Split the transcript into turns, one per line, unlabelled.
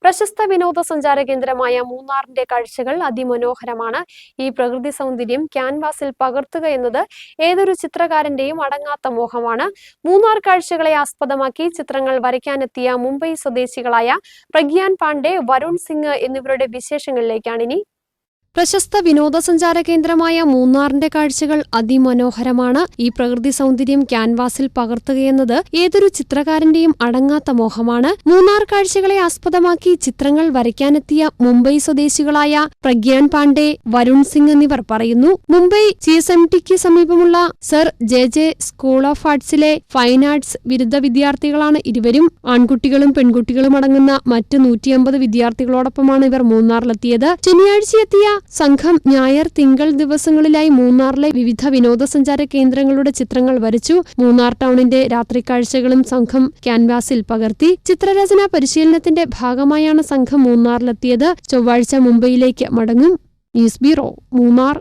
പ്രശസ്ത വിനോദസഞ്ചാര കേന്ദ്രമായ മൂന്നാറിന്റെ കാഴ്ചകൾ അതിമനോഹരമാണ്. ഈ പ്രകൃതി സൗന്ദര്യം ക്യാൻവാസിൽ പകർത്തുക എന്നത് ഏതൊരു ചിത്രകാരന്റെയും അടങ്ങാത്ത മോഹമാണ്. മൂന്നാർ കാഴ്ചകളെ ആസ്പദമാക്കി ചിത്രങ്ങൾ വരയ്ക്കാനെത്തിയ മുംബൈ സ്വദേശികളായ പ്രഗ്യാൻ പാണ്ഡെ, വരുൺ സിംഗ് എന്നിവരുടെ വിശേഷങ്ങളിലേക്കാണിനി. പ്രശസ്ത വിനോദസഞ്ചാര കേന്ദ്രമായ മൂന്നാറിന്റെ കാഴ്ചകൾ അതിമനോഹരമാണ്. ഈ പ്രകൃതി സൗന്ദര്യം ക്യാൻവാസിൽ പകർത്തുകയെന്നത് ഏതൊരു ചിത്രകാരന്റെയും അടങ്ങാത്ത മോഹമാണ്. മൂന്നാർ കാഴ്ചകളെ ആസ്പദമാക്കി ചിത്രങ്ങൾ വരയ്ക്കാനെത്തിയ മുംബൈ സ്വദേശികളായ പ്രഗ്യാൻ പാണ്ഡെ, വരുൺ സിംഗ് എന്നിവർ പറയുന്നു. മുംബൈ GSMTക്ക് സമീപമുള്ള സർ JJ സ്കൂൾ ഓഫ് ആർട്സിലെ ഫൈൻ ആർട്സ് ബിരുദ വിദ്യാർത്ഥികളാണ് ഇരുവരും. ആൺകുട്ടികളും പെൺകുട്ടികളും അടങ്ങുന്ന മറ്റ് 150 വിദ്യാർത്ഥികളോടൊപ്പമാണ് ഇവർ മൂന്നാറിലെത്തിയത്. ശനിയാഴ്ചയെത്തിയ സംഘം ഞായർ, തിങ്കൾ ദിവസങ്ങളിലായി മൂന്നാറിലെ വിവിധ വിനോദസഞ്ചാര കേന്ദ്രങ്ങളുടെ ചിത്രങ്ങൾ വരച്ചു. മൂന്നാർ ടൗണിന്റെ രാത്രിക്കാഴ്ചകളും സംഘം ക്യാൻവാസിൽ പകർത്തി. ചിത്രരചനാ പരിശീലനത്തിന്റെ ഭാഗമായാണ് സംഘം മൂന്നാറിലെത്തിയത്. ചൊവ്വാഴ്ച മുംബൈയിലേക്ക് മടങ്ങും. News bureau, Munnar.